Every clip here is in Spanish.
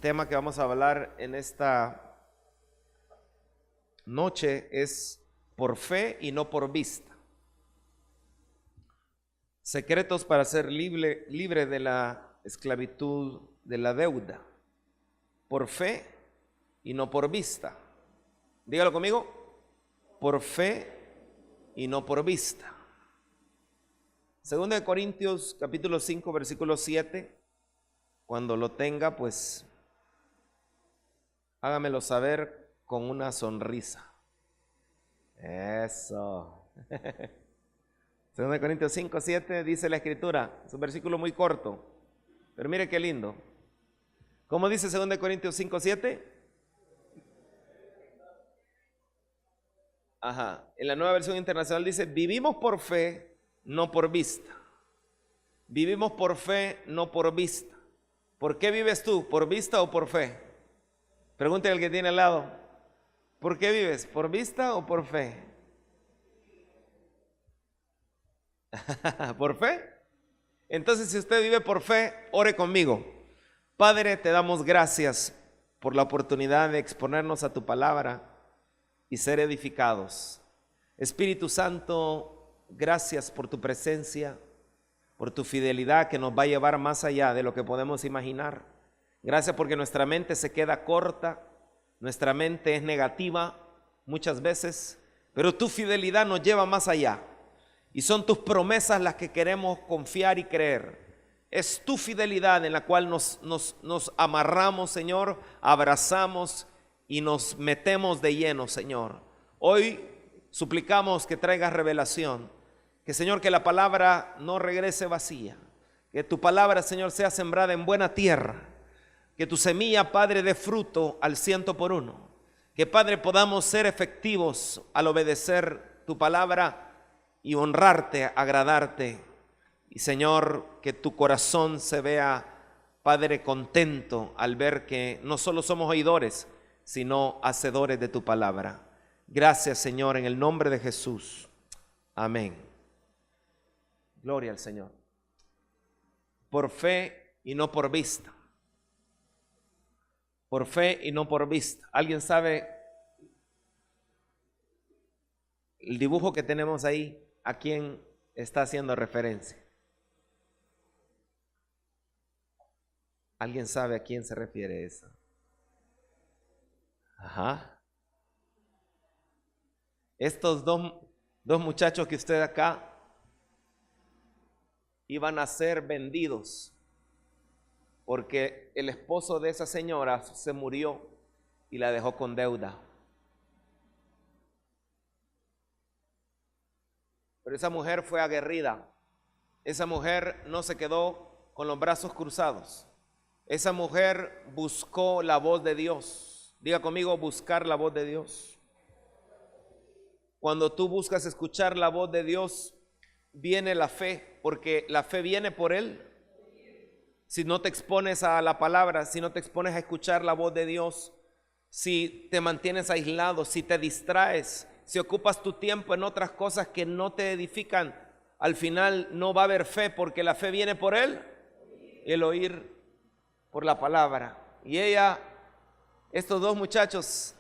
Tema que vamos a hablar en esta noche es por fe y no por vista. Secretos para ser libre de la esclavitud de la deuda. Por fe y no por vista. Dígalo conmigo. Por fe y no por vista. Segunda de Corintios capítulo 5 versículo 7. Cuando lo tenga, pues hágamelo saber con una sonrisa. Eso. 2 Corintios 5, 7 dice la escritura. Es un versículo muy corto, pero mire qué lindo. ¿Cómo dice 2 Corintios 5, 7? Ajá. En la Nueva Versión Internacional dice: vivimos por fe, no por vista. Vivimos por fe, no por vista. ¿Por qué vives tú? ¿Por vista o por fe? Pregúntale al que tiene al lado: ¿por qué vives? ¿Por vista o por fe? ¿Por fe? Entonces, si usted vive por fe, ore conmigo. Padre, te damos gracias por la oportunidad de exponernos a tu palabra y ser edificados. Espíritu Santo, gracias por tu presencia, por tu fidelidad que nos va a llevar más allá de lo que podemos imaginar. Gracias porque nuestra mente se queda corta, nuestra mente es negativa muchas veces, pero tu fidelidad nos lleva más allá y son tus promesas las que queremos confiar y creer. Es tu fidelidad en la cual nos amarramos, Señor, abrazamos y nos metemos de lleno, Señor. Hoy suplicamos que traigas revelación, que, Señor, que la palabra no regrese vacía, que tu palabra, Señor, sea sembrada en buena tierra. Que tu semilla, Padre, dé fruto al 100%. Que, Padre, podamos ser efectivos al obedecer tu palabra y honrarte, agradarte. Y, Señor, que tu corazón se vea, Padre, contento al ver que no solo somos oidores, sino hacedores de tu palabra. Gracias, Señor, en el nombre de Jesús. Amén. Gloria al Señor. Por fe y no por vista. Por fe y no por vista. ¿Alguien sabe el dibujo que tenemos ahí? ¿A quién está haciendo referencia? ¿Alguien sabe a quién se refiere eso? Ajá. Estos dos muchachos que usted acá iban a ser vendidos, porque el esposo de esa señora se murió y la dejó con deuda. Pero esa mujer fue aguerrida. Esa mujer no se quedó con los brazos cruzados. Esa mujer buscó la voz de Dios. Diga conmigo: buscar la voz de Dios. Cuando tú buscas escuchar la voz de Dios, viene la fe, porque la fe viene por Él. Si no te expones a la palabra, si no te expones a escuchar la voz de Dios, si te mantienes aislado, si te distraes, si ocupas tu tiempo en otras cosas que no te edifican, al final no va a haber fe, porque la fe viene por Él, el oír por la palabra. Y estos dos muchachos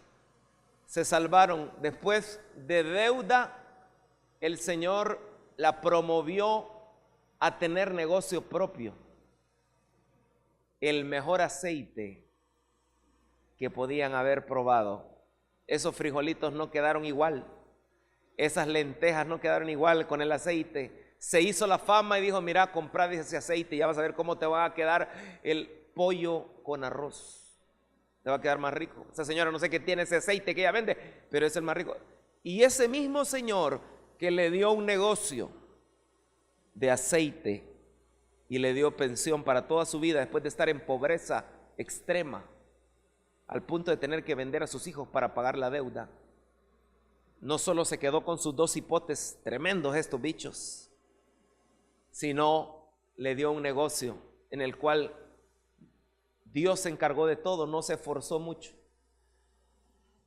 se salvaron. Después de deuda, el Señor la promovió a tener negocio propio. El mejor aceite que podían haber probado. Esos frijolitos no quedaron igual. Esas lentejas no quedaron igual con el aceite. Se hizo la fama y dijo: mira, comprad ese aceite y ya vas a ver cómo te va a quedar el pollo con arroz. Te va a quedar más rico. Esa señora no sé qué tiene ese aceite que ella vende, pero es el más rico. Y ese mismo señor que le dio un negocio de aceite y le dio pensión para toda su vida, después de estar en pobreza extrema, al punto de tener que vender a sus hijos para pagar la deuda, no solo se quedó con sus dos hipotes, tremendos estos bichos, sino le dio un negocio en el cual Dios se encargó de todo, no se esforzó mucho.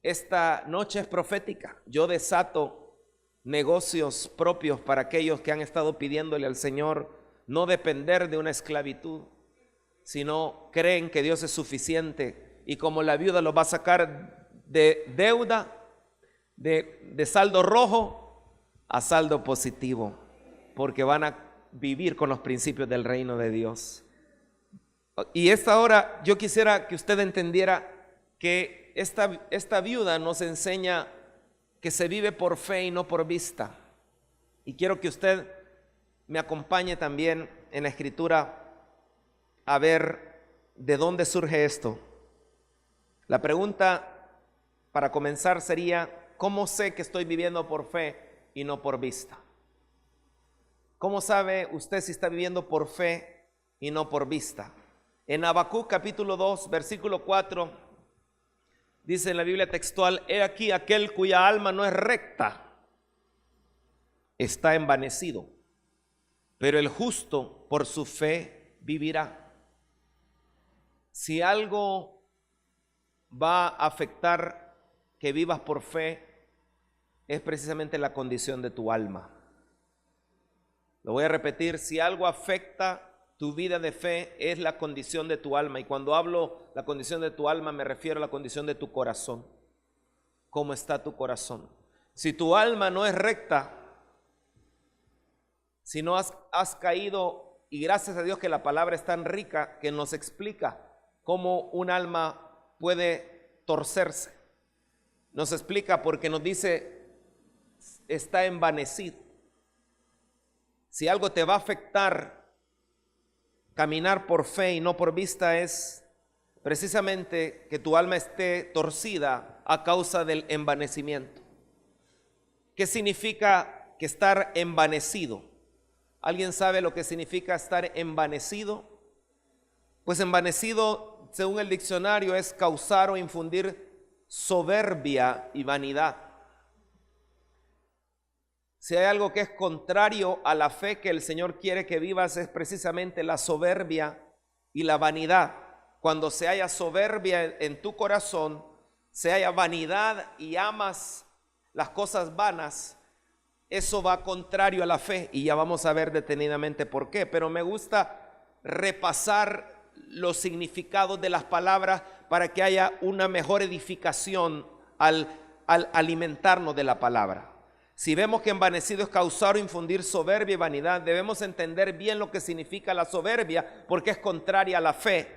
Esta noche es profética. Yo desato negocios propios para aquellos que han estado pidiéndole al Señor no depender de una esclavitud. sino creen que Dios es suficiente y como la viuda los va a sacar de deuda, de saldo rojo a saldo positivo, porque van a vivir con los principios del reino de Dios. Y esta hora yo quisiera que usted entendiera que esta viuda nos enseña que se vive por fe y no por vista. Y quiero que usted me acompañe también en la escritura a ver de dónde surge esto. La pregunta para comenzar sería: ¿cómo sé que estoy viviendo por fe y no por vista? ¿Cómo sabe usted si está viviendo por fe y no por vista? En Habacuc capítulo 2, versículo 4, dice en la Biblia textual: he aquí aquel cuya alma no es recta, está envanecido, pero el justo por su fe vivirá. Si algo va a afectar que vivas por fe, es precisamente la condición de tu alma. Lo voy a repetir: si algo afecta tu vida de fe, es la condición de tu alma. Y cuando hablo la condición de tu alma, me refiero a la condición de tu corazón. ¿Cómo está tu corazón? Si tu alma no es recta, si no has caído, y gracias a Dios que la palabra es tan rica que nos explica cómo un alma puede torcerse. Nos explica porque nos dice: está envanecido. Si algo te va a afectar caminar por fe y no por vista, es precisamente que tu alma esté torcida a causa del envanecimiento. ¿Qué significa que estar envanecido? ¿Alguien sabe lo que significa estar envanecido? Pues envanecido, según el diccionario, es causar o infundir soberbia y vanidad. Si hay algo que es contrario a la fe que el Señor quiere que vivas, es precisamente la soberbia y la vanidad. Cuando se haya soberbia en tu corazón, se haya vanidad y amas las cosas vanas, eso va contrario a la fe, y ya vamos a ver detenidamente por qué. Pero me gusta repasar los significados de las palabras para que haya una mejor edificación al alimentarnos de la palabra. Si vemos que envanecido es causar o infundir soberbia y vanidad, debemos entender bien lo que significa la soberbia, porque es contraria a la fe.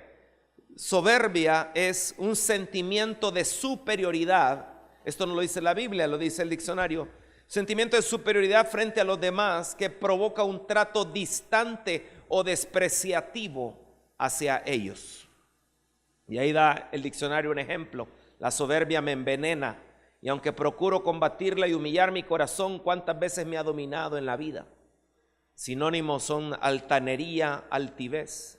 Soberbia es un sentimiento de superioridad. Esto no lo dice la Biblia, lo dice el diccionario. Sentimiento de superioridad frente a los demás que provoca un trato distante o despreciativo hacia ellos. Y ahí da el diccionario un ejemplo: la soberbia me envenena, y aunque procuro combatirla y humillar mi corazón, ¿cuántas veces me ha dominado en la vida? Sinónimos son altanería, altivez.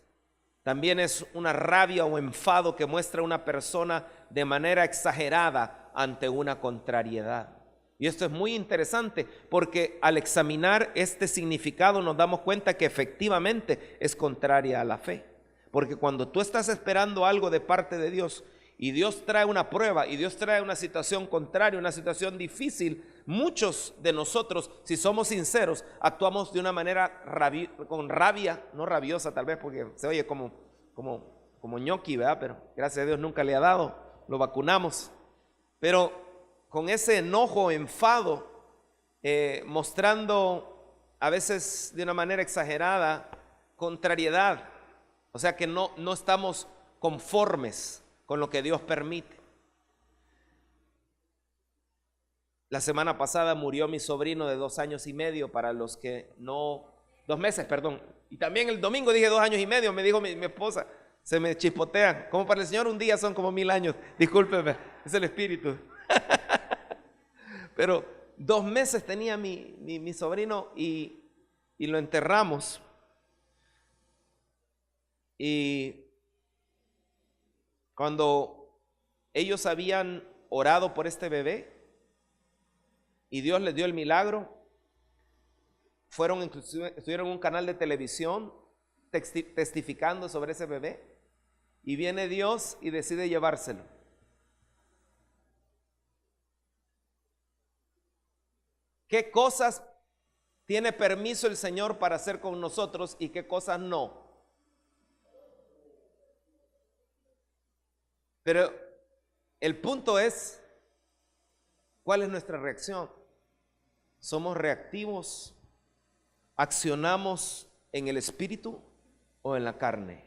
También es una rabia o enfado que muestra una persona de manera exagerada ante una contrariedad. Y esto es muy interesante, porque al examinar este significado nos damos cuenta que efectivamente es contraria a la fe. Porque cuando tú estás esperando algo de parte de Dios, y Dios trae una prueba, y Dios trae una situación contraria, una situación difícil, muchos de nosotros, si somos sinceros, actuamos de una manera con rabia, no rabiosa tal vez, porque se oye como ñoqui, ¿verdad? Pero gracias a Dios nunca le ha dado, lo vacunamos. Pero con ese enojo, enfado, mostrando a veces de una manera exagerada contrariedad, o sea que no estamos conformes con lo que Dios permite. La semana pasada murió mi sobrino de 2 años y medio, para los que no, 2 meses, perdón. Y también el domingo dije 2 años y medio, me dijo mi esposa, se me chispotean. Como para el Señor un día son como 1000 años. Discúlpeme, es el espíritu. Pero 2 meses tenía mi sobrino y lo enterramos. Y cuando ellos habían orado por este bebé y Dios les dio el milagro, estuvieron en un canal de televisión testificando sobre ese bebé, y viene Dios y decide llevárselo. ¿Qué cosas tiene permiso el Señor para hacer con nosotros y qué cosas no? Pero el punto es, ¿cuál es nuestra reacción? ¿Somos reactivos? ¿Accionamos en el espíritu o en la carne?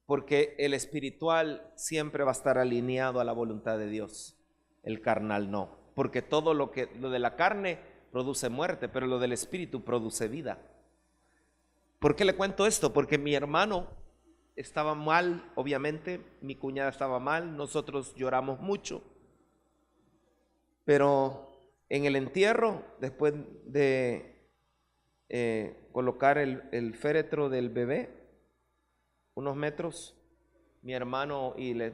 Porque el espiritual siempre va a estar alineado a la voluntad de Dios, el carnal no, porque todo lo de la carne produce muerte, pero lo del espíritu produce vida. ¿Por qué le cuento esto? Porque mi hermano estaba mal, obviamente, mi cuñada estaba mal, nosotros lloramos mucho, pero en el entierro, después de colocar el féretro del bebé, unos metros, mi hermano, y le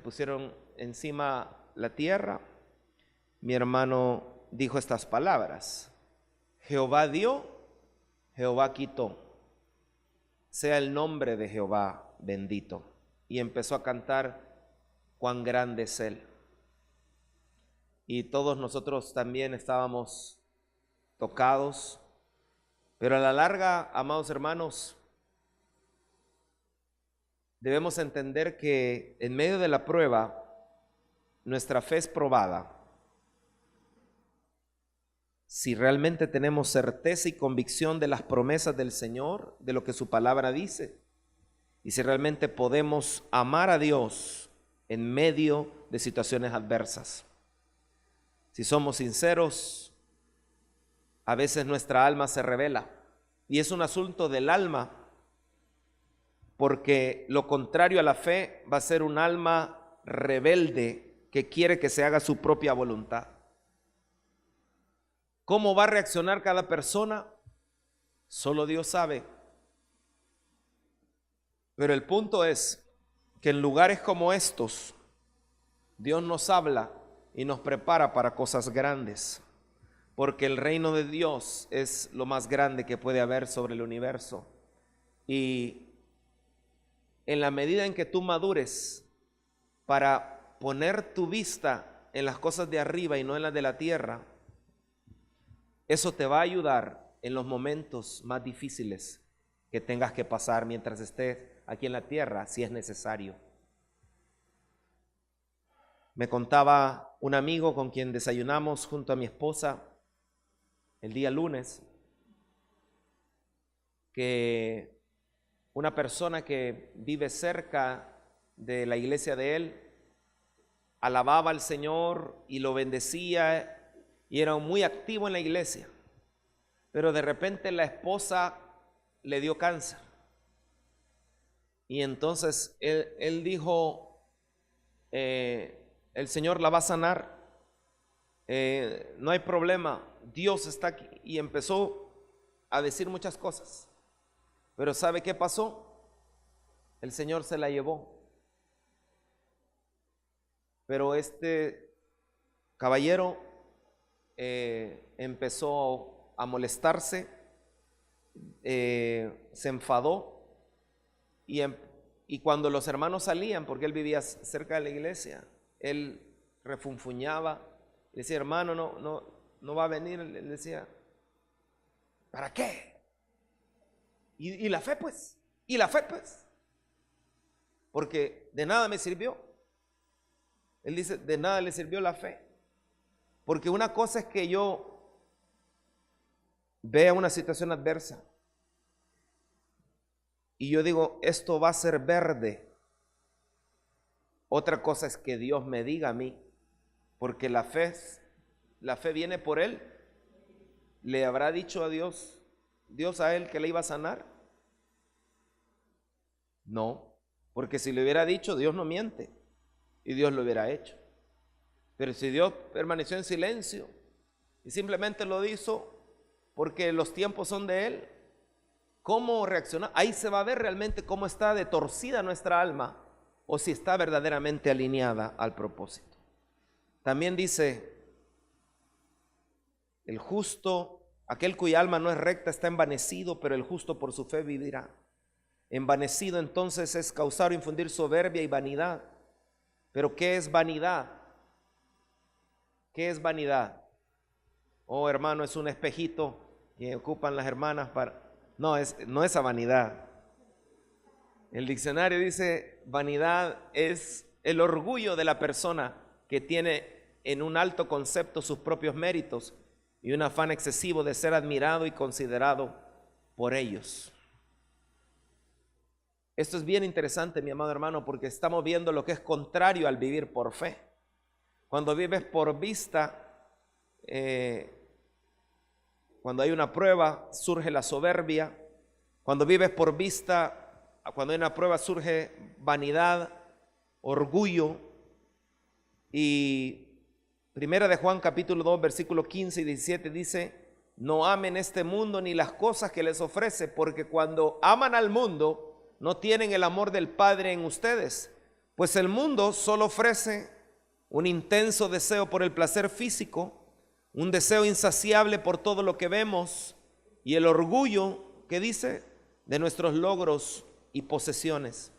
pusieron encima la tierra, mi hermano dijo estas palabras: Jehová dio, Jehová quitó, sea el nombre de Jehová bendito. Y empezó a cantar: cuán grande es Él. Y todos nosotros también estábamos tocados, pero a la larga, amados hermanos, debemos entender que en medio de la prueba, nuestra fe es probada. Si realmente tenemos certeza y convicción de las promesas del Señor, de lo que su palabra dice, y si realmente podemos amar a Dios en medio de situaciones adversas. Si somos sinceros, a veces nuestra alma se revela, y es un asunto del alma, porque lo contrario a la fe va a ser un alma rebelde que quiere que se haga su propia voluntad. ¿Cómo va a reaccionar cada persona? Solo Dios sabe. Pero el punto es que en lugares como estos, Dios nos habla y nos prepara para cosas grandes, porque el reino de Dios es lo más grande que puede haber sobre el universo. Y en la medida en que tú madures para poner tu vista en las cosas de arriba y no en las de la tierra, eso te va a ayudar en los momentos más difíciles que tengas que pasar mientras estés aquí en la tierra, si es necesario. Me contaba un amigo con quien desayunamos junto a mi esposa el día lunes, que una persona que vive cerca de la iglesia de él alababa al Señor y lo bendecía y era muy activo en la iglesia, pero de repente la esposa le dio cáncer y entonces él dijo, el Señor la va a sanar, no hay problema, Dios está aquí, y empezó a decir muchas cosas. Pero ¿sabe qué pasó? El Señor se la llevó. Pero este caballero empezó a molestarse, se enfadó y cuando los hermanos salían, porque él vivía cerca de la iglesia, él refunfuñaba, decía, hermano, no va a venir. Él decía, ¿para qué? Y la fe pues, porque de nada me sirvió. Él dice, de nada le sirvió la fe, porque una cosa es que yo vea una situación adversa y yo digo, esto va a ser verde. Otra cosa es que Dios me diga a mí, porque la fe viene por él. ¿Le habrá dicho a Dios a él que le iba a sanar? No, porque si le hubiera dicho, Dios no miente y Dios lo hubiera hecho. Pero si Dios permaneció en silencio y simplemente lo hizo porque los tiempos son de él, ¿cómo reacciona? Ahí se va a ver realmente cómo está de torcida nuestra alma o si está verdaderamente alineada al propósito. También dice, el justo, aquel cuya alma no es recta, está envanecido, pero el justo por su fe vivirá. Envanecido entonces es causar o infundir soberbia y vanidad. Pero ¿qué es vanidad? ¿Qué es vanidad? Oh, hermano, es un espejito que ocupan las hermanas para... No es esa vanidad. El diccionario dice, vanidad es el orgullo de la persona que tiene en un alto concepto sus propios méritos y un afán excesivo de ser admirado y considerado por ellos. Esto es bien interesante, mi amado hermano, porque estamos viendo lo que es contrario al vivir por fe. Cuando vives por vista, cuando hay una prueba, surge la soberbia. Cuando vives por vista, cuando hay una prueba, surge vanidad, orgullo. Y Primera de Juan capítulo 2 versículo 15 y 17 dice: no amen este mundo ni las cosas que les ofrece, porque cuando aman al mundo no tienen el amor del Padre en ustedes, pues el mundo solo ofrece un intenso deseo por el placer físico, un deseo insaciable por todo lo que vemos y el orgullo, ¿qué dice?, de nuestros logros y posesiones.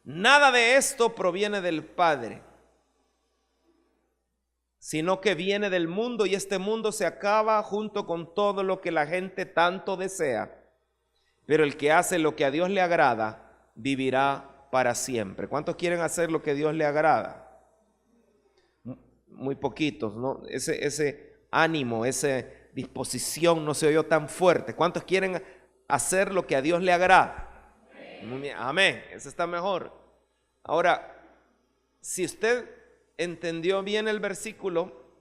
Nada de esto proviene del Padre, sino que viene del mundo, y este mundo se acaba junto con todo lo que la gente tanto desea. Pero el que hace lo que a Dios le agrada, vivirá para siempre. ¿Cuántos quieren hacer lo que a Dios le agrada? Muy poquitos, ¿no? Ese ánimo, esa disposición no se oyó tan fuerte. ¿Cuántos quieren hacer lo que a Dios le agrada? Muy bien, amén, eso está mejor. Ahora, si usted entendió bien el versículo,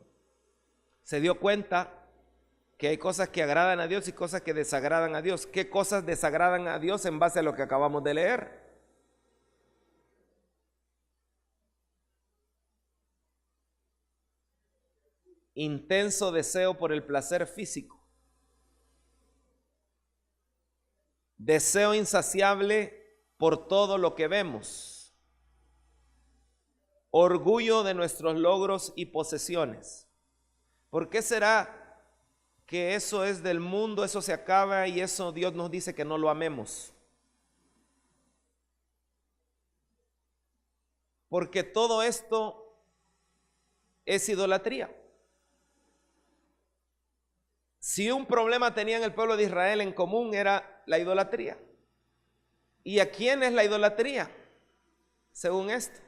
se dio cuenta que hay cosas que agradan a Dios y cosas que desagradan a Dios. ¿Qué cosas desagradan a Dios en base a lo que acabamos de leer? Intenso deseo por el placer físico, deseo insaciable por todo lo que vemos, orgullo de nuestros logros y posesiones. ¿Por qué será que eso es del mundo, eso se acaba y eso Dios nos dice que no lo amemos? Porque todo esto es idolatría. Si un problema tenían el pueblo de Israel en común era la idolatría. ¿Y a quién es la idolatría? Según esto,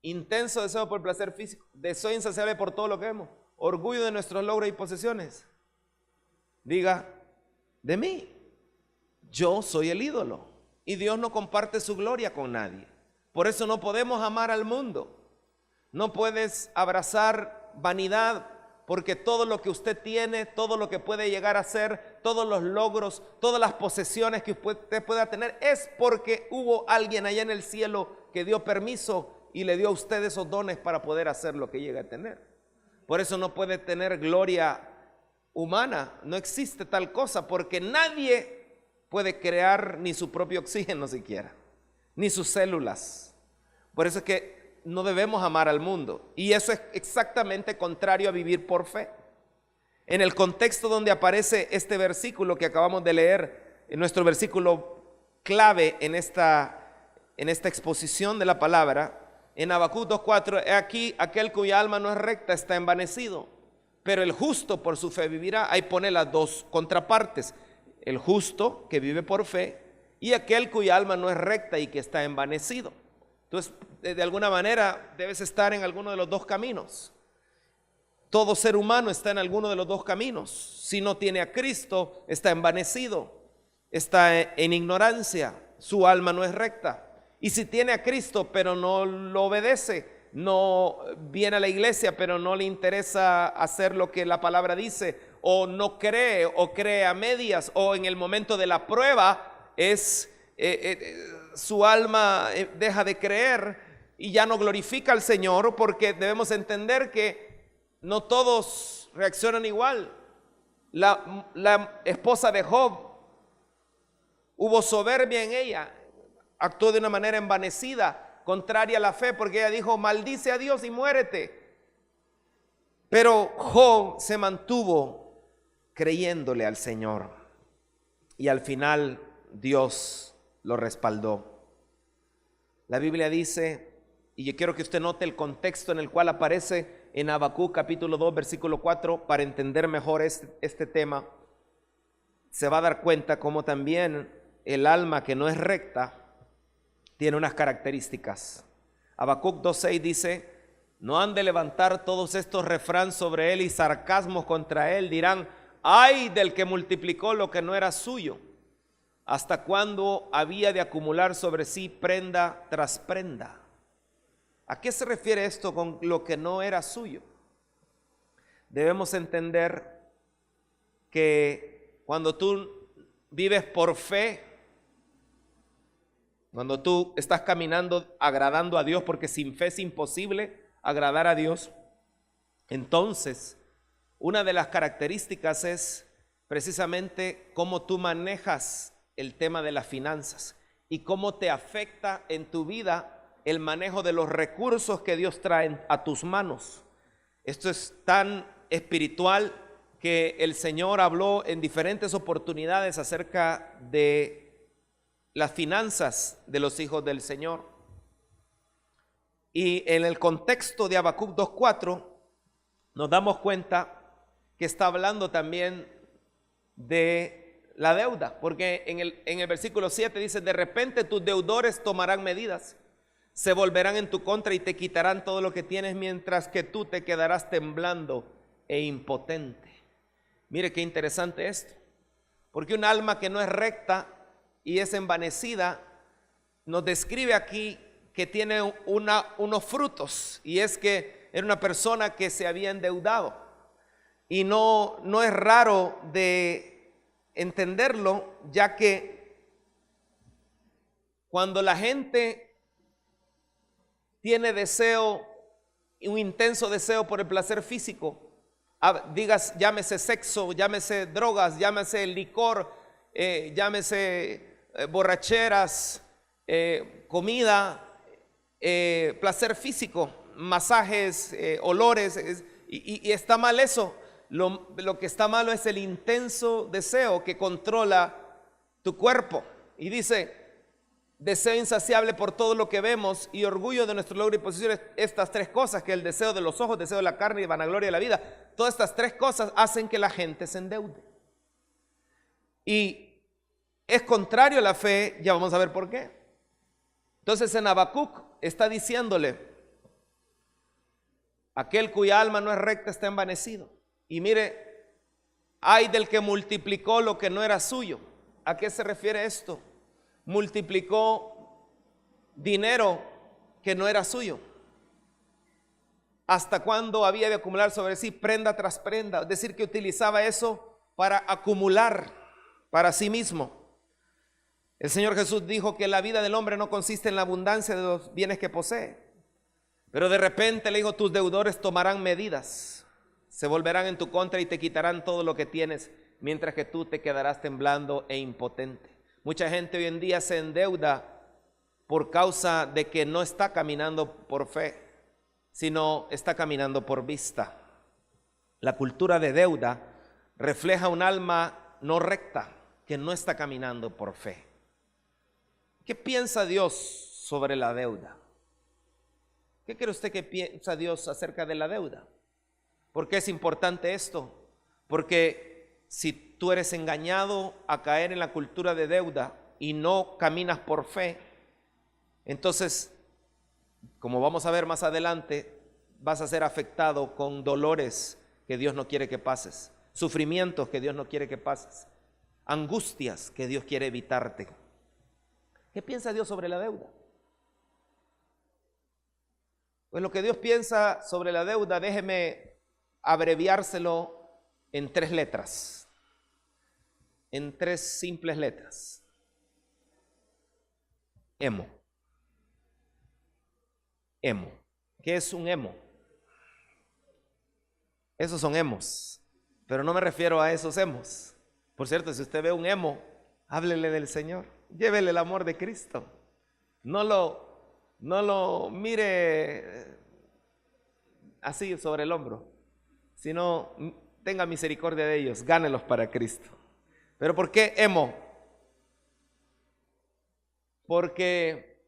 intenso deseo por placer físico, deseo insaciable por todo lo que vemos, orgullo de nuestros logros y posesiones. Diga, de mí, yo soy el ídolo, y Dios no comparte su gloria con nadie. Por eso no podemos amar al mundo. No puedes abrazar vanidad, porque todo lo que usted tiene, todo lo que puede llegar a ser, todos los logros, todas las posesiones que usted pueda tener, es porque hubo alguien allá en el cielo que dio permiso y le dio a usted esos dones para poder hacer lo que llega a tener. Por eso no puede tener gloria humana, no existe tal cosa, porque nadie puede crear ni su propio oxígeno siquiera, ni sus células. Por eso es que no debemos amar al mundo, y eso es exactamente contrario a vivir por fe. En el contexto donde aparece este versículo que acabamos de leer, en nuestro versículo clave en esta exposición de la palabra, en Habacuc 2:4, he aquí aquel cuya alma no es recta está envanecido, pero el justo por su fe vivirá. Ahí pone las dos contrapartes: el justo que vive por fe y aquel cuya alma no es recta y que está envanecido. Entonces, de alguna manera debes estar en alguno de los dos caminos. Todo ser humano está en alguno de los dos caminos. Si no tiene a Cristo, está envanecido, está en ignorancia, su alma no es recta. Y si tiene a Cristo pero no lo obedece, no viene a la iglesia pero no le interesa hacer lo que la palabra dice, o no cree, o cree a medias, o en el momento de la prueba su alma deja de creer y ya no glorifica al Señor, porque debemos entender que no todos reaccionan igual. La esposa de Job, hubo soberbia en ella, actuó de una manera envanecida, contraria a la fe, porque ella dijo: maldice a Dios y muérete. Pero Job se mantuvo creyéndole al Señor, y al final Dios lo respaldó. La Biblia dice, y yo quiero que usted note el contexto en el cual aparece en Habacuc capítulo 2 versículo 4 para entender mejor este tema. se va a dar cuenta cómo también el alma que no es recta tiene unas características. Habacuc 2:6 dice: no han de levantar todos estos refranes sobre él y sarcasmos contra él. Dirán: ay del que multiplicó lo que no era suyo. ¿Hasta cuándo había de acumular sobre sí prenda tras prenda? ¿A qué se refiere esto con lo que no era suyo? Debemos entender que cuando tú vives por fe, cuando tú estás caminando agradando a Dios, porque sin fe es imposible agradar a Dios, entonces una de las características es precisamente cómo tú manejas el tema de las finanzas y cómo te afecta en tu vida el manejo de los recursos que Dios trae a tus manos. Esto es tan espiritual que el Señor habló en diferentes oportunidades acerca de las finanzas de los hijos del Señor. Y en el contexto de Habacuc 2:4 nos damos cuenta que está hablando también de la deuda, porque en el versículo 7 dice: de repente tus deudores tomarán medidas, se volverán en tu contra y te quitarán todo lo que tienes, mientras que tú te quedarás temblando e impotente. Mire qué interesante esto, porque un alma que no es recta y es envanecida, nos describe aquí que tiene unos frutos, y es que era una persona que se había endeudado. Y no es raro de entenderlo, ya que cuando la gente tiene deseo, un intenso deseo por el placer físico, digas, llámese sexo, llámese drogas, llámese licor, llámese borracheras, comida, placer físico, masajes, olores, y está mal eso. Lo que está malo es el intenso deseo que controla tu cuerpo. Y dice: deseo insaciable por todo lo que vemos y orgullo de nuestro logro y posiciones. Estas tres cosas, que el deseo de los ojos, deseo de la carne y vanagloria de la vida, todas estas tres cosas hacen que la gente se endeude. Y es contrario a la fe, ya vamos a ver por qué. Entonces en Habacuc está diciéndole: aquel cuya alma no es recta está envanecido. Y mire, ay del que multiplicó lo que no era suyo. ¿A qué se refiere esto? Multiplicó dinero que no era suyo. ¿Hasta cuándo había de acumular sobre sí prenda tras prenda? Es decir, que utilizaba eso para acumular para sí mismo. El Señor Jesús dijo que la vida del hombre no consiste en la abundancia de los bienes que posee. Pero de repente le dijo: tus deudores tomarán medidas, se volverán en tu contra y te quitarán todo lo que tienes, mientras que tú te quedarás temblando e impotente. Mucha gente hoy en día se endeuda por causa de que no está caminando por fe, sino está caminando por vista. La cultura de deuda refleja un alma no recta, que no está caminando por fe. ¿Qué piensa Dios sobre la deuda? ¿Qué cree usted que piensa Dios acerca de la deuda? ¿Por qué es importante esto? Porque si tú eres engañado a caer en la cultura de deuda y no caminas por fe, entonces, como vamos a ver más adelante, vas a ser afectado con dolores que Dios no quiere que pases, sufrimientos que Dios no quiere que pases, angustias que Dios quiere evitarte. ¿Qué piensa Dios sobre la deuda? Pues lo que Dios piensa sobre la deuda, déjeme abreviárselo en 3 letras, en 3 simples letras. Emo. Emo. ¿Qué es un emo? Esos son emos, pero no me refiero a esos emos. Por cierto, si usted ve un emo, háblele del Señor, llévele el amor de Cristo. No lo mire así sobre el hombro, sino tenga misericordia de ellos, gánelos para Cristo. ¿Pero por qué emo? Porque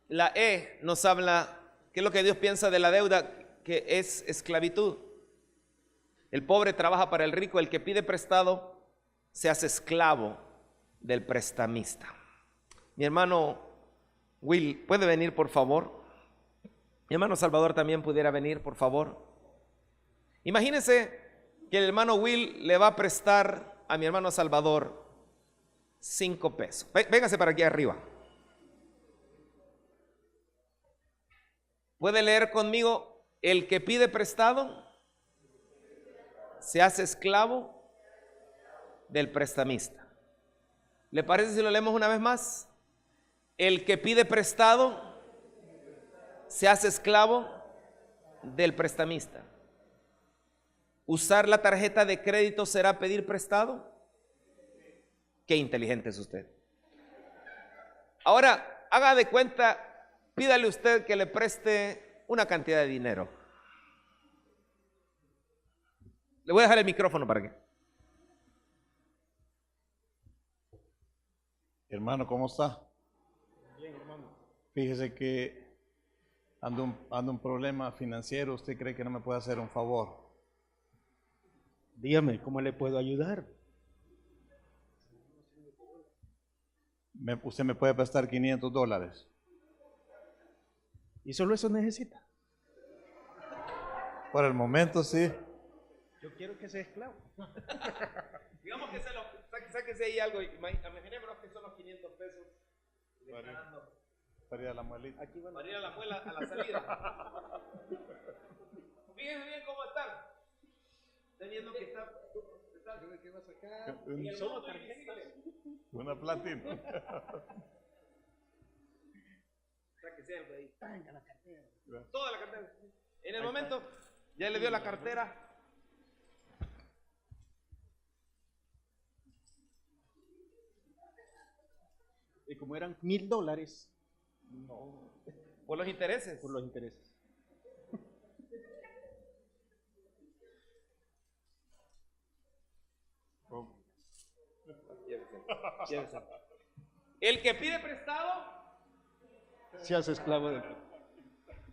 la E nos habla, ¿qué es lo que Dios piensa de la deuda? Que es esclavitud. El pobre trabaja para el rico, el que pide prestado seas esclavo del prestamista. Mi hermano Will, ¿puede venir por favor? Mi hermano Salvador también pudiera venir, por favor. Imagínense que el hermano Will le va a prestar a mi hermano Salvador 5 pesos. Véngase para aquí arriba. ¿Puede leer conmigo? El que pide prestado se hace esclavo del prestamista. ¿Le parece si lo leemos una vez más? El que pide prestado se hace esclavo del prestamista. ¿Usar la tarjeta de crédito será pedir prestado? Qué inteligente es usted. Ahora, haga de cuenta, pídale usted que le preste una cantidad de dinero. Le voy a dejar el micrófono para que. Hermano, ¿cómo está? Bien, hermano. Fíjese que ando un problema financiero. ¿Usted cree que no me puede hacer un favor? Dígame, ¿cómo le puedo ayudar? Usted me puede prestar $500. ¿Y solo eso necesita? Por el momento sí. Yo quiero que sea esclavo. Digamos que sáquese ahí algo. Imaginémonos que son los 500 pesos. Para ir a la muelita. Aquí van Para ir a la muela a la salida. Fíjense bien cómo están. Teniendo que estar. ¿Qué va a sacar? Solo tarjetas. Una platina. Sáquese algo ahí. Venga, la cartera. Toda la cartera. En el momento, ya le dio la cartera. Y como eran $1,000, No. Por los intereses. por los intereses. Llévese. El que pide prestado, Se hace esclavo del...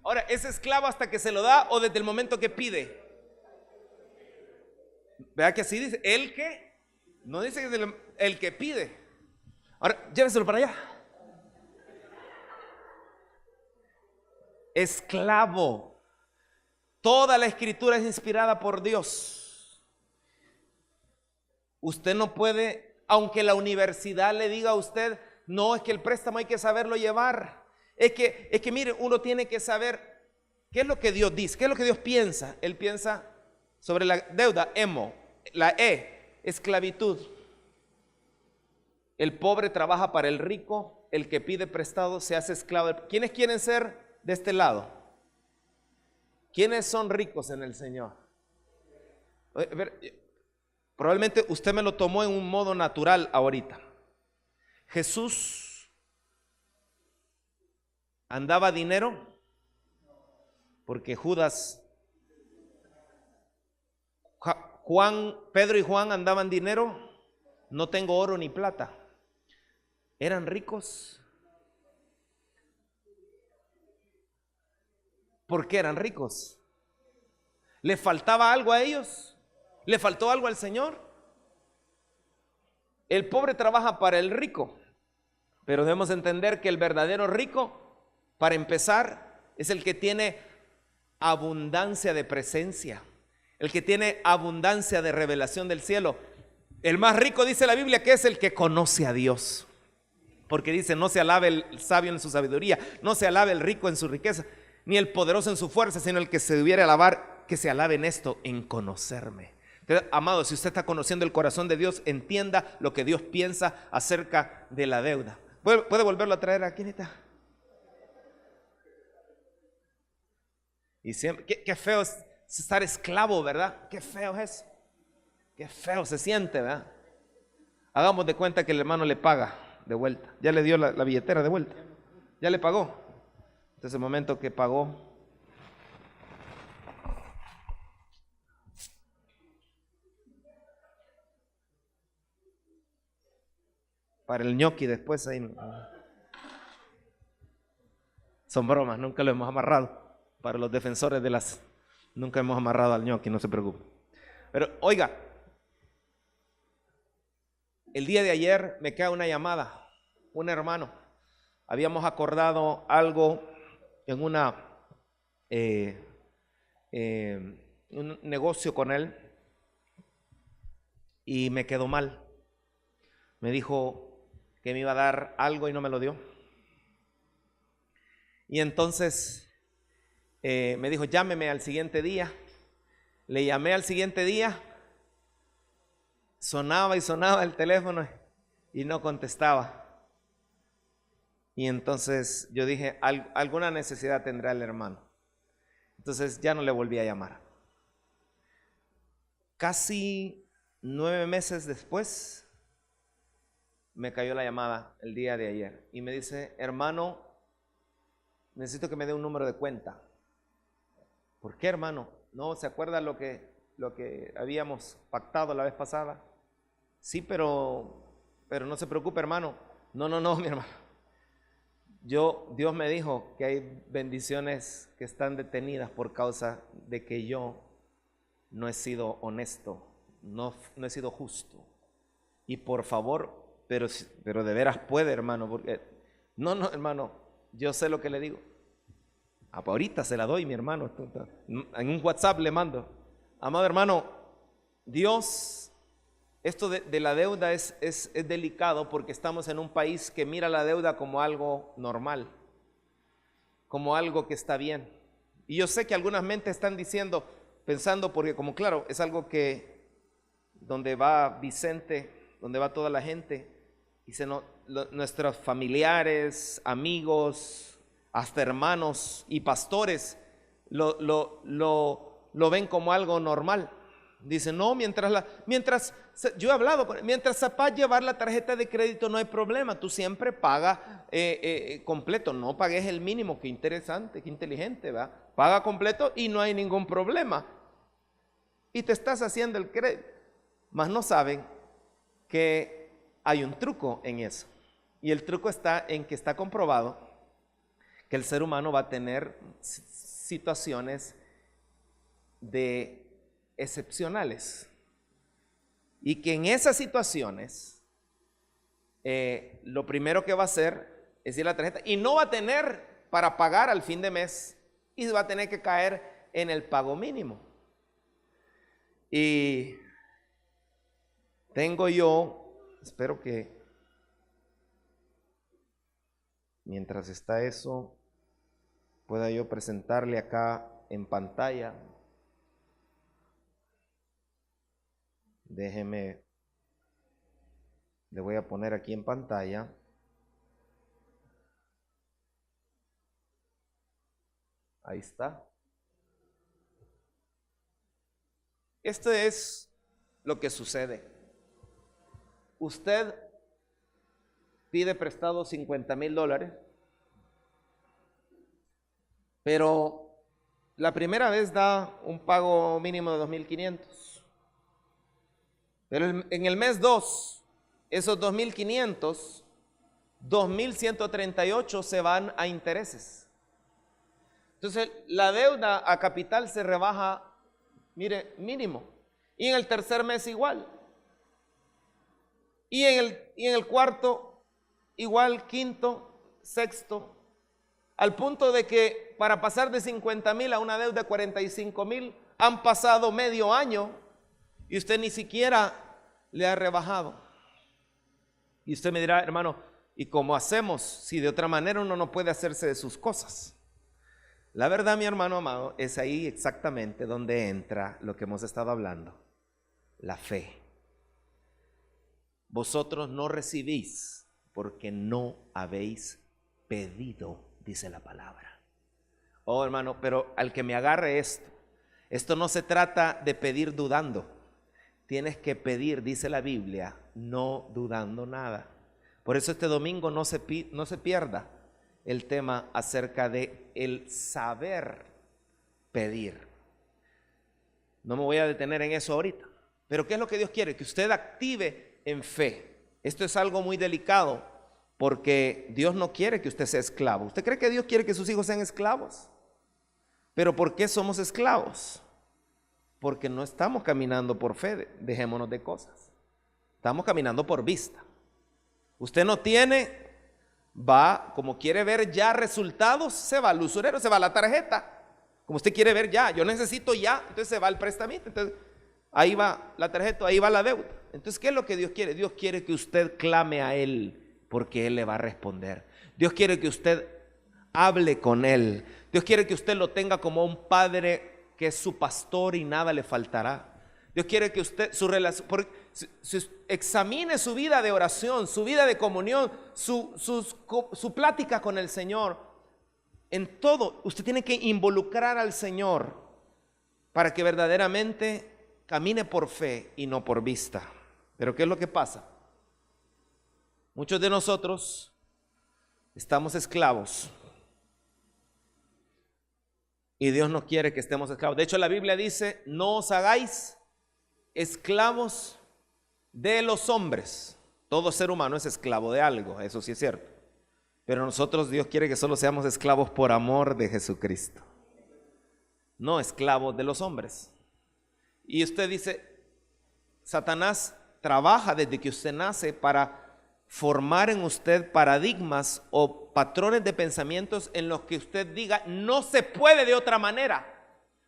ahora, ¿es esclavo hasta que se lo da o desde el momento que pide? Vea que así dice, el que, no dice que el que pide. Ahora, lléveselo para allá. Esclavo. Toda la escritura es inspirada por Dios. Usted no puede, aunque la universidad le diga a usted, no, es que el préstamo hay que saberlo llevar. Es que mire, uno tiene que saber qué es lo que Dios dice, qué es lo que Dios piensa. Él piensa sobre la deuda, emo, la esclavitud. El pobre trabaja para el rico, el que pide prestado se hace esclavo. ¿Quiénes quieren ser de este lado? ¿Quiénes son ricos en el Señor? A ver, probablemente usted me lo tomó en un modo natural ahorita. Jesús andaba dinero porque Judas, Pedro y Juan andaban dinero. No tengo oro ni plata. ¿Eran ricos? ¿Por qué eran ricos? ¿Le faltaba algo a ellos? ¿Le faltó algo al Señor? El pobre trabaja para el rico, pero debemos entender que el verdadero rico, para empezar, es el que tiene abundancia de presencia, el que tiene abundancia de revelación del cielo. El más rico, dice la Biblia, que es el que conoce a Dios. Porque dice, no se alabe el sabio en su sabiduría, no se alabe el rico en su riqueza, ni el poderoso en su fuerza, sino el que se debiera alabar, que se alabe en esto, en conocerme. Entonces, amado, si usted está conociendo el corazón de Dios, entienda lo que Dios piensa acerca de la deuda. ¿Puede volverlo a traer aquí, Nita? Y siempre, qué feo es estar esclavo, ¿verdad? Qué feo es eso. Qué feo se siente, ¿verdad? Hagamos de cuenta que el hermano le paga de vuelta. Ya le dio la billetera de vuelta. Ya le pagó. Entonces, el momento que pagó, para el ñoqui después ahí. Son bromas, nunca lo hemos amarrado. Para los defensores de las, nunca hemos amarrado al ñoqui, no se preocupe. Pero oiga, el día de ayer me cae una llamada, un hermano. Habíamos acordado algo en un negocio con él y me quedó mal. Me dijo que me iba a dar algo y no me lo dio. Y entonces me dijo, llámeme al siguiente día. Le llamé al siguiente día, sonaba y sonaba el teléfono y no contestaba. Y entonces yo dije, alguna necesidad tendrá el hermano. Entonces ya no le volví a llamar. Casi 9 meses después me cayó la llamada el día de ayer y me dice, hermano, necesito que me dé un número de cuenta. ¿Por qué, hermano? ¿No se acuerda lo que habíamos pactado la vez pasada? Sí, pero no se preocupe, hermano. No, mi hermano. Dios me dijo que hay bendiciones que están detenidas por causa de que yo no he sido honesto, no he sido justo. Y por favor, pero de veras puede, hermano, porque no, hermano, yo sé lo que le digo. Pues ahorita se la doy, mi hermano. En un WhatsApp le mando. Amado hermano, Dios, esto de la deuda es delicado porque estamos en un país que mira la deuda como algo normal, como algo que está bien. Y yo sé que algunas mentes están pensando, porque como claro, es algo que donde va Vicente, donde va toda la gente, y nuestros familiares, amigos, hasta hermanos y pastores lo ven como algo normal. Dicen, no, mientras yo he hablado, mientras sepas llevar la tarjeta de crédito no hay problema, tú siempre pagas completo, no pagues el mínimo. Qué interesante, qué inteligente, ¿verdad? Paga completo y no hay ningún problema. Y te estás haciendo el crédito, mas no saben que hay un truco en eso. Y el truco está en que está comprobado que el ser humano va a tener situaciones excepcionales y que en esas situaciones lo primero que va a hacer es ir a la tarjeta y no va a tener para pagar al fin de mes y va a tener que caer en el pago mínimo. Y tengo yo, espero que mientras está eso pueda yo presentarle acá en pantalla. Déjeme, le voy a poner aquí en pantalla. Ahí está. Esto es lo que sucede. Usted pide prestado $50,000, pero la primera vez da un pago mínimo de 2,500. Pero en el mes 2, esos 2,500, 2,138 se van a intereses. Entonces, la deuda a capital se rebaja, mire, mínimo. Y en el tercer mes igual. Y en el cuarto igual, quinto, sexto. Al punto de que para pasar de 50,000 a una deuda de 45,000 han pasado medio año y usted ni siquiera le ha rebajado. Y usted me dirá, hermano, ¿y cómo hacemos si de otra manera uno no puede hacerse de sus cosas? La verdad, mi hermano amado, es ahí exactamente donde entra lo que hemos estado hablando, la fe. Vosotros no recibís porque no habéis pedido, dice la palabra. Oh, hermano, pero al que me agarre esto no se trata de pedir dudando. Tienes que pedir, dice la Biblia, no dudando nada. Por eso este domingo no se pierda el tema acerca de el saber pedir. No me voy a detener en eso ahorita. Pero ¿qué es lo que Dios quiere? Que usted active en fe. Esto es algo muy delicado porque Dios no quiere que usted sea esclavo. ¿Usted cree que Dios quiere que sus hijos sean esclavos? ¿Pero por qué somos esclavos? Porque no estamos caminando por fe. Dejémonos de cosas. Estamos caminando por vista. Usted no tiene, va, como quiere ver ya resultados, se va al usurero, se va a la tarjeta. Como usted quiere ver ya, yo necesito ya, entonces se va al prestamista. Entonces ahí va la tarjeta, ahí va la deuda. Entonces, ¿qué es lo que Dios quiere? Dios quiere que usted clame a Él, porque Él le va a responder. Dios quiere que usted hable con Él. Dios quiere que usted lo tenga como un padre que es su pastor y nada le faltará. Dios quiere que usted, su relación, examine su vida de oración, su vida de comunión, su plática con el Señor. En todo, usted tiene que involucrar al Señor para que verdaderamente camine por fe y no por vista. Pero ¿qué es lo que pasa? Muchos de nosotros estamos esclavos y Dios no quiere que estemos esclavos. De hecho, la Biblia dice, no os hagáis esclavos de los hombres. Todo ser humano es esclavo de algo, eso sí es cierto. Pero nosotros, Dios quiere que solo seamos esclavos por amor de Jesucristo, no esclavos de los hombres. Y usted dice, Satanás trabaja desde que usted nace para formar en usted paradigmas o patrones de pensamientos en los que usted diga, no se puede de otra manera.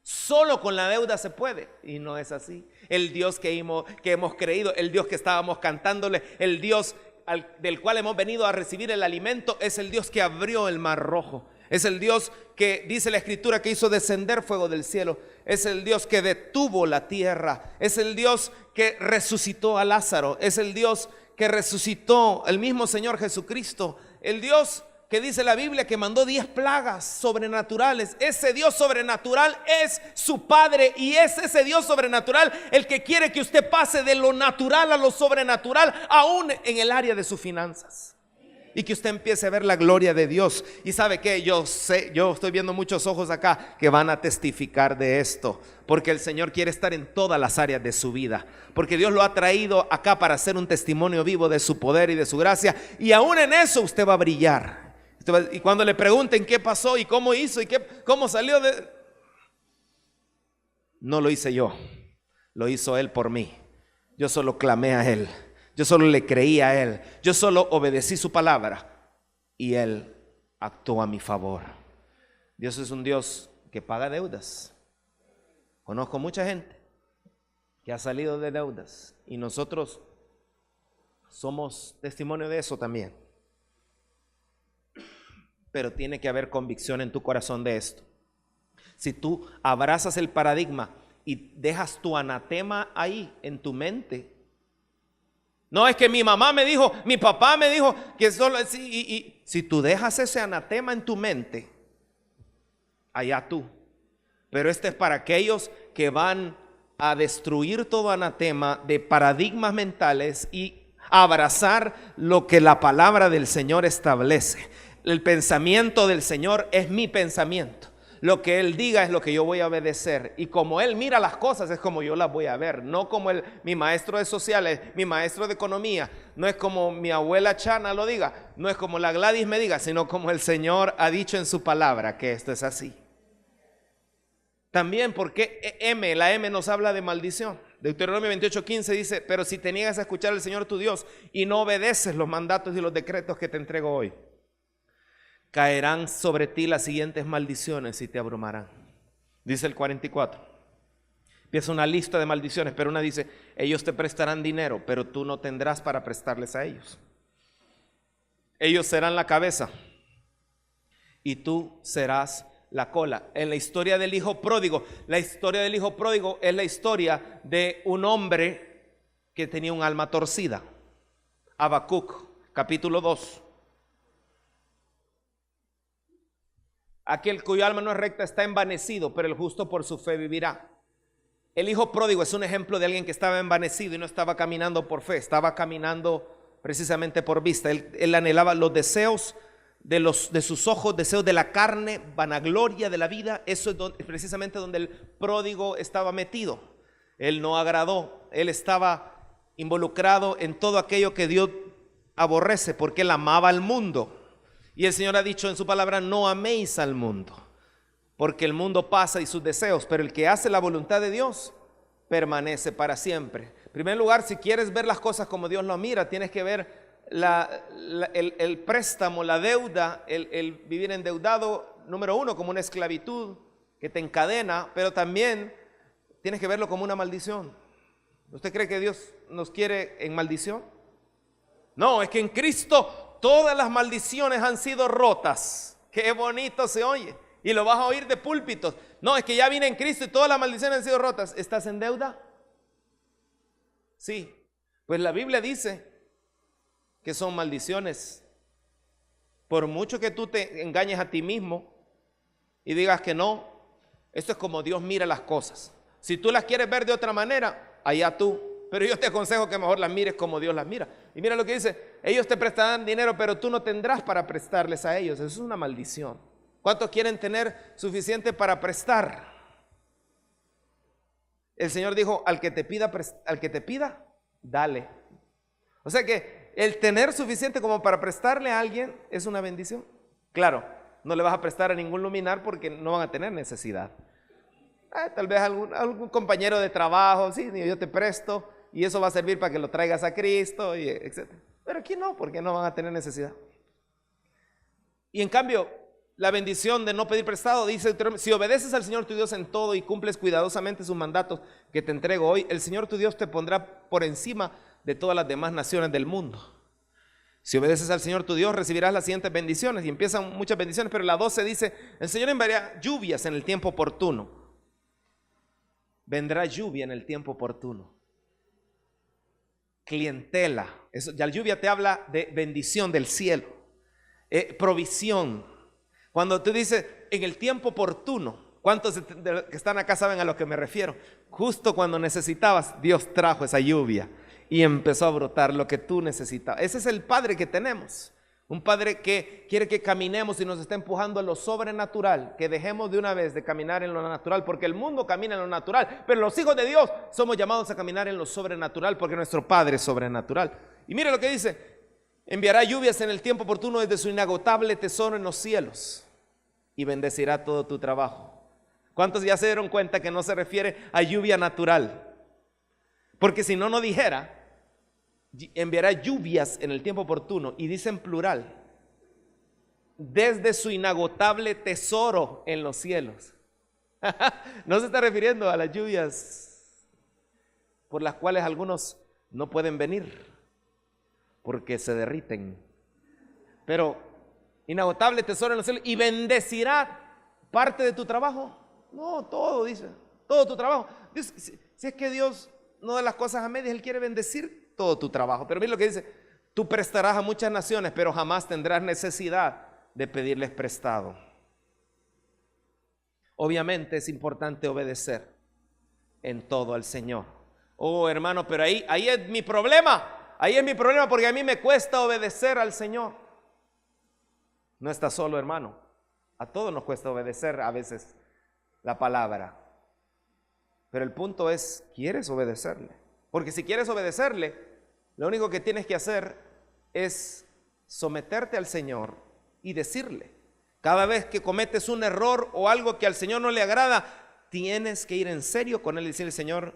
Solo con la deuda se puede, y no es así. El Dios que hemos creído, el Dios que estábamos cantándole, el Dios del cual hemos venido a recibir el alimento, es el Dios que abrió el mar rojo. Es el Dios que dice la Escritura que hizo descender fuego del cielo. Es el Dios que detuvo la tierra. Es el Dios que resucitó a Lázaro. Es el Dios que resucitó el mismo Señor Jesucristo. El Dios que dice la Biblia que mandó 10 plagas sobrenaturales. Ese Dios sobrenatural es su Padre, y es ese Dios sobrenatural el que quiere que usted pase de lo natural a lo sobrenatural, aún en el área de sus finanzas, y que usted empiece a ver la gloria de Dios. Y sabe que yo estoy viendo muchos ojos acá que van a testificar de esto, porque el Señor quiere estar en todas las áreas de su vida, porque Dios lo ha traído acá para hacer un testimonio vivo de su poder y de su gracia, y aún en eso usted va a brillar. Y cuando le pregunten qué pasó y cómo hizo y cómo salió no lo hice yo, lo hizo Él por mí. Yo solo clamé a Él, yo solo le creí a Él, yo solo obedecí su palabra y Él actuó a mi favor. Dios es un Dios que paga deudas. Conozco mucha gente que ha salido de deudas y nosotros somos testimonio de eso también. Pero tiene que haber convicción en tu corazón de esto. Si tú abrazas el paradigma y dejas tu anatema ahí en tu mente, no es que mi mamá me dijo, mi papá me dijo que solo así, y si tú dejas ese anatema en tu mente, allá tú. Pero este es para aquellos que van a destruir todo anatema de paradigmas mentales y abrazar lo que la palabra del Señor establece. El pensamiento del Señor es mi pensamiento. Lo que Él diga es lo que yo voy a obedecer. Y como Él mira las cosas es como yo las voy a ver. No como mi maestro de sociales, mi maestro de economía. No es como mi abuela Chana lo diga. No es como la Gladys me diga, sino como el Señor ha dicho en su palabra que esto es así. También porque la M nos habla de maldición. Deuteronomio 28:15 dice, pero si te niegas a escuchar al Señor tu Dios y no obedeces los mandatos y los decretos que te entrego hoy, caerán sobre ti las siguientes maldiciones y te abrumarán. Dice el 44. Empieza una lista de maldiciones, pero una dice, ellos te prestarán dinero, pero tú no tendrás para prestarles a ellos. Ellos serán la cabeza y tú serás la cola. En la historia del hijo pródigo, la historia del hijo pródigo es la historia de un hombre que tenía un alma torcida. Habacuc, capítulo 2. Aquel cuyo alma no es recta está envanecido, pero el justo por su fe vivirá. El hijo pródigo es un ejemplo de alguien que estaba envanecido y no estaba caminando por fe, estaba caminando precisamente por vista. Él anhelaba los deseos de sus ojos, deseos de la carne, vanagloria de la vida. Eso es precisamente donde el pródigo estaba metido. Él no agradó, él estaba involucrado en todo aquello que Dios aborrece, porque él amaba al mundo. Y el Señor ha dicho en su palabra, no améis al mundo, porque el mundo pasa y sus deseos, pero el que hace la voluntad de Dios permanece para siempre. En primer lugar, si quieres ver las cosas como Dios lo mira, tienes que ver el préstamo, la deuda, el vivir endeudado, número uno, como una esclavitud que te encadena, pero también tienes que verlo como una maldición. ¿Usted cree que Dios nos quiere en maldición? No, es que en Cristo todas las maldiciones han sido rotas. Qué bonito se oye. Y lo vas a oír de púlpitos. No, es que ya vine en Cristo y todas las maldiciones han sido rotas. ¿Estás en deuda? Sí. Pues la Biblia dice que son maldiciones. Por mucho que tú te engañes a ti mismo y digas que no, esto es como Dios mira las cosas. Si tú las quieres ver de otra manera, allá tú. Pero yo te aconsejo que mejor las mires como Dios las mira. Y mira lo que dice, ellos te prestarán dinero, pero tú no tendrás para prestarles a ellos. Eso es una maldición. ¿Cuántos quieren tener suficiente para prestar? El Señor dijo, al que te pida, dale. O sea que el tener suficiente como para prestarle a alguien es una bendición. Claro, no le vas a prestar a ningún luminar porque no van a tener necesidad. Tal vez algún compañero de trabajo, sí, yo te presto y eso va a servir para que lo traigas a Cristo, y etc. Pero aquí no, porque no van a tener necesidad. Y en cambio, la bendición de no pedir prestado, dice, si obedeces al Señor tu Dios en todo y cumples cuidadosamente sus mandatos que te entrego hoy, el Señor tu Dios te pondrá por encima de todas las demás naciones del mundo. Si obedeces al Señor tu Dios, recibirás las siguientes bendiciones. Y empiezan muchas bendiciones, pero la 12 dice, el Señor enviará lluvias en el tiempo oportuno. Vendrá lluvia en el tiempo oportuno. Clientela. Eso, ya la lluvia te habla de bendición del cielo. Provisión. Cuando tú dices en el tiempo oportuno, ¿cuántos de los que están acá saben a lo que me refiero? Justo cuando necesitabas, Dios trajo esa lluvia y empezó a brotar lo que tú necesitabas. Ese es el Padre que tenemos. Un Padre que quiere que caminemos y nos está empujando a lo sobrenatural, que dejemos de una vez de caminar en lo natural, porque el mundo camina en lo natural, pero los hijos de Dios somos llamados a caminar en lo sobrenatural, porque nuestro Padre es sobrenatural. Y mire lo que dice, enviará lluvias en el tiempo oportuno desde su inagotable tesoro en los cielos y bendecirá todo tu trabajo. ¿Cuántos ya se dieron cuenta que no se refiere a lluvia natural? Porque si no, no dijera, enviará lluvias en el tiempo oportuno, y dice en plural, desde su inagotable tesoro en los cielos. No se está refiriendo a las lluvias por las cuales algunos no pueden venir porque se derriten, pero inagotable tesoro en los cielos, y bendecirá parte de tu trabajo. No, todo, dice, todo tu trabajo. Dios, si es que Dios no da las cosas a medias, Él quiere bendecir todo tu trabajo. Pero mira lo que dice, tú prestarás a muchas naciones, pero jamás tendrás necesidad de pedirles prestado. Obviamente es importante obedecer en todo al Señor. Oh, hermano, pero ahí es mi problema. Ahí es mi problema, porque a mí me cuesta obedecer al Señor. No estás solo, hermano. A todos nos cuesta obedecer a veces la palabra. Pero el punto es, ¿quieres obedecerle? Porque si quieres obedecerle, lo único que tienes que hacer es someterte al Señor y decirle. Cada vez que cometes un error o algo que al Señor no le agrada, tienes que ir en serio con Él y decirle, Señor,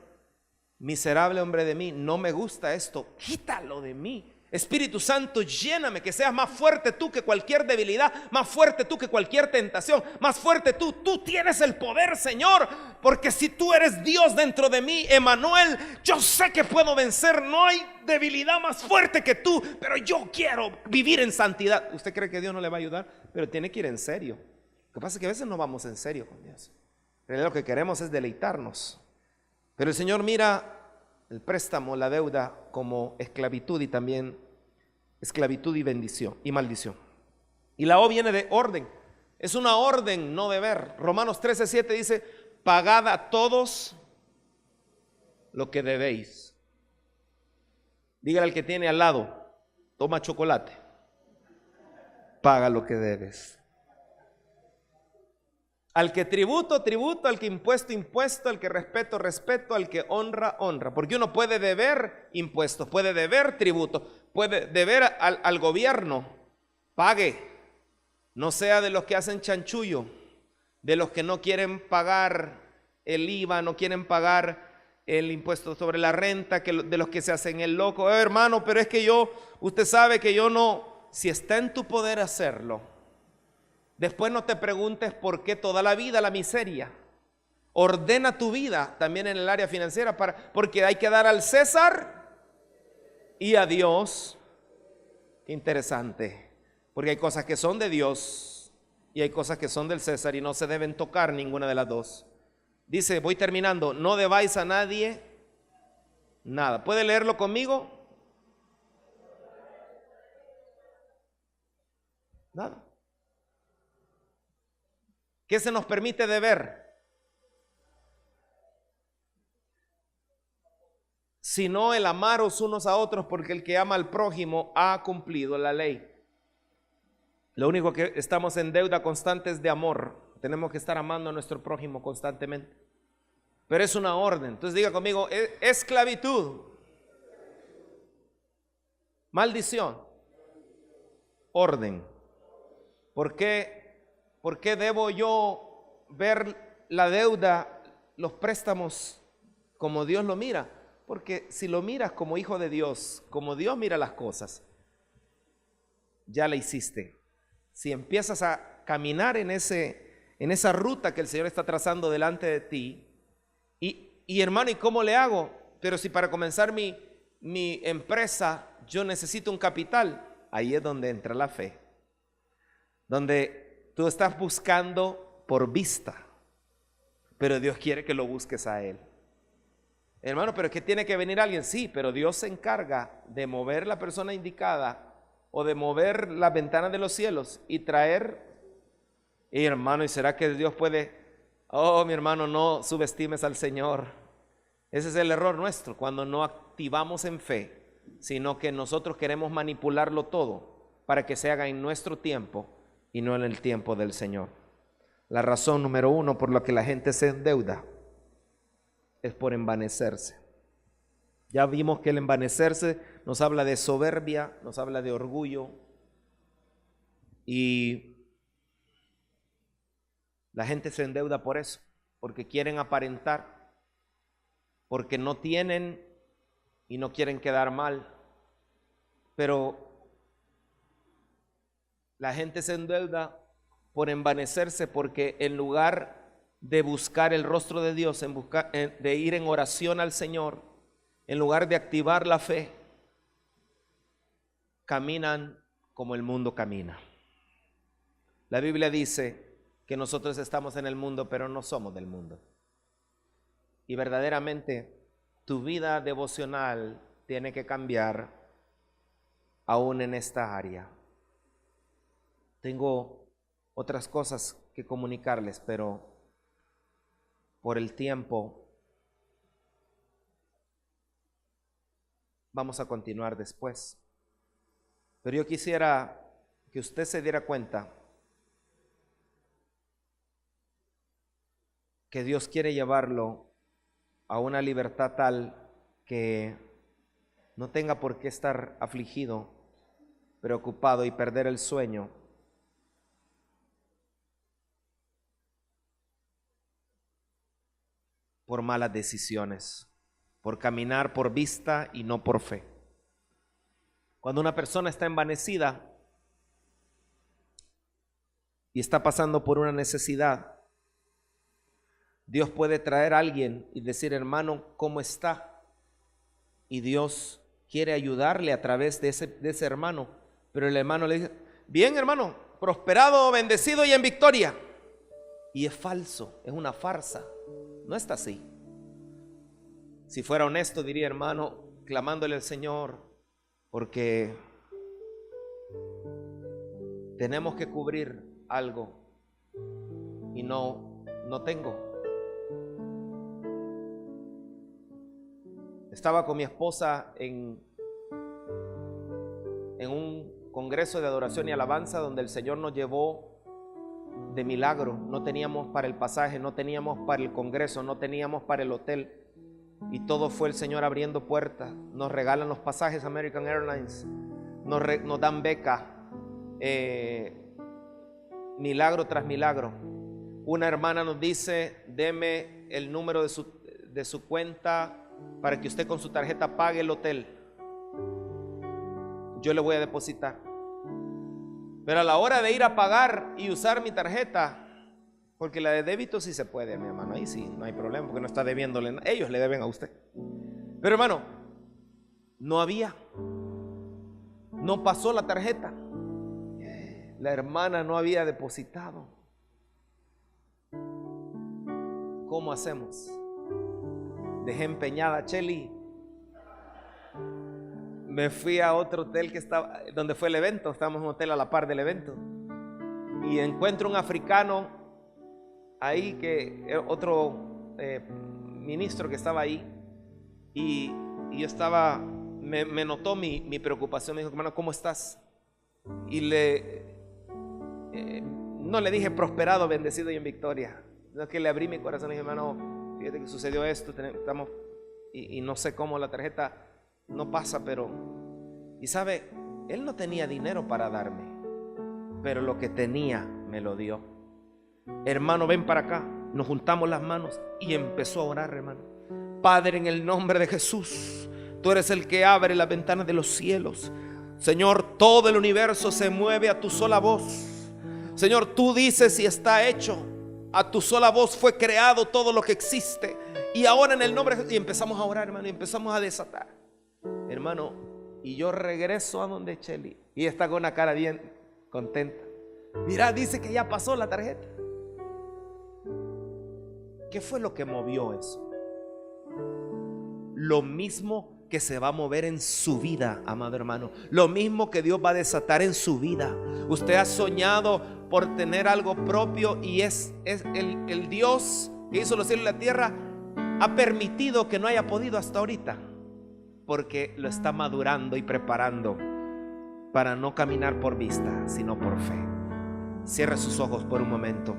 miserable hombre de mí, no me gusta esto, quítalo de mí. Espíritu Santo, lléname, que seas más fuerte tú que cualquier debilidad, más fuerte tú que cualquier tentación, más fuerte tú tienes el poder, Señor, porque si tú eres Dios dentro de mí, Emmanuel, yo sé que puedo vencer, no hay debilidad más fuerte que tú, pero yo quiero vivir en santidad. ¿Usted cree que Dios no le va a ayudar? Pero tiene que ir en serio. Lo que pasa es que a veces no vamos en serio con Dios. En realidad lo que queremos es deleitarnos. Pero el Señor mira el préstamo, la deuda, como esclavitud, y también esclavitud y bendición y maldición. Y la O viene de orden. Es una orden, no deber. Romanos 13:7 dice, pagad a todos lo que debéis. Dígale al que tiene al lado, toma chocolate, paga lo que debes. Al que tributo, tributo, al que impuesto, impuesto, al que respeto, respeto, al que honra, honra. Porque uno puede deber impuestos, puede deber tributo, puede deber al gobierno, pague. No sea de los que hacen chanchullo, de los que no quieren pagar el IVA, no quieren pagar el impuesto sobre la renta, de los que se hacen el loco. Hermano, pero es que usted sabe que yo no, si está en tu poder hacerlo, después no te preguntes por qué toda la vida la miseria. Ordena tu vida también en el área financiera, porque hay que dar al César y a Dios. Qué interesante, porque hay cosas que son de Dios y hay cosas que son del César y no se deben tocar ninguna de las dos. Dice, voy terminando, no debáis a nadie nada. ¿Puede leerlo conmigo? Nada. ¿Qué se nos permite deber? Sino el amaros unos a otros, porque el que ama al prójimo ha cumplido la ley. Lo único que estamos en deuda constante es de amor. Tenemos que estar amando a nuestro prójimo constantemente. Pero es una orden. Entonces diga conmigo, esclavitud, maldición, orden. ¿Por qué debo yo ver la deuda, los préstamos como Dios lo mira? Porque si lo miras como hijo de Dios, como Dios mira las cosas, ya la hiciste. Si empiezas a caminar en esa ruta que el Señor está trazando delante de ti, y hermano, ¿y cómo le hago? Pero si para comenzar mi empresa yo necesito un capital, ahí es donde entra la fe. Donde tú estás buscando por vista, pero Dios quiere que lo busques a Él. Hermano, pero es que tiene que venir alguien, sí, pero Dios se encarga de mover la persona indicada o de mover las ventanas de los cielos y traer. Y hermano, ¿y será que Dios puede? Oh, mi hermano, no subestimes al Señor. Ese es el error nuestro, cuando no activamos en fe, sino que nosotros queremos manipularlo todo para que se haga en nuestro tiempo y no en el tiempo del Señor. La razón número uno por la que la gente se endeuda es por envanecerse. Ya vimos que el envanecerse nos habla de soberbia, nos habla de orgullo, y la gente se endeuda por eso, porque quieren aparentar, porque no tienen y no quieren quedar mal. Pero la gente se endeuda por envanecerse, porque en lugar de buscar el rostro de Dios, de ir en oración al Señor, en lugar de activar la fe, caminan como el mundo camina. La Biblia dice que nosotros estamos en el mundo, pero no somos del mundo. Y verdaderamente tu vida devocional tiene que cambiar aún en esta área. Tengo otras cosas que comunicarles, pero por el tiempo vamos a continuar después. Pero yo quisiera que usted se diera cuenta que Dios quiere llevarlo a una libertad tal que no tenga por qué estar afligido, preocupado y perder el sueño por malas decisiones, por caminar por vista y no por fe. Cuando una persona está envanecida y está pasando por una necesidad, Dios puede traer a alguien y decir, hermano, ¿cómo está? Y Dios quiere ayudarle a través de ese hermano. Pero el hermano le dice, bien hermano, prosperado, bendecido y en victoria. Y es falso, es una farsa, no está así. Si fuera honesto diría, hermano, clamándole al Señor, porque tenemos que cubrir algo y no tengo. Estaba con mi esposa en un congreso de adoración y alabanza donde el Señor nos llevó de milagro. No teníamos para el pasaje, no teníamos para el congreso, no teníamos para el hotel, y todo fue el Señor abriendo puertas. Nos regalan los pasajes American Airlines, nos dan beca, milagro tras milagro. Una hermana nos dice, deme el número de su cuenta para que usted con su tarjeta pague el hotel. Yo le voy a depositar. Pero a la hora de ir a pagar y usar mi tarjeta, porque la de débito sí se puede, mi hermano, ahí sí, no hay problema, porque no está debiéndole, ellos le deben a usted. Pero hermano, no había, no pasó la tarjeta. La hermana no había depositado. ¿Cómo hacemos? Dejé empeñada a Cheli. Me fui a otro hotel que estaba, donde fue el evento. Estábamos en un hotel a la par del evento. Y encuentro un africano ahí, otro ministro que estaba ahí. Y yo estaba, me notó mi preocupación. Me dijo, hermano, ¿cómo estás? Y no le dije prosperado, bendecido y en victoria. No, que le abrí mi corazón y dije, hermano, fíjate que sucedió esto, estamos, y no sé cómo la tarjeta no pasa, pero, y sabe, él no tenía dinero para darme, pero lo que tenía me lo dio. Hermano, ven para acá. Nos juntamos las manos y empezó a orar, hermano. Padre, en el nombre de Jesús, tú eres el que abre las ventanas de los cielos. Señor, todo el universo se mueve a tu sola voz. Señor, tú dices y está hecho. A tu sola voz fue creado todo lo que existe. Y ahora en el nombre de Jesús, y empezamos a orar, hermano, y empezamos a desatar, hermano. Y yo regreso a donde Cheli, y está con una cara bien contenta. Mira, dice que ya pasó la tarjeta. ¿Qué fue lo que movió eso? Lo mismo que se va a mover en su vida, amado hermano. Lo mismo que Dios va a desatar en su vida. Usted ha soñado por tener algo propio, y es el Dios que hizo los cielos y la tierra ha permitido que no haya podido hasta ahorita, porque lo está madurando y preparando para no caminar por vista, sino por fe. Cierre sus ojos por un momento.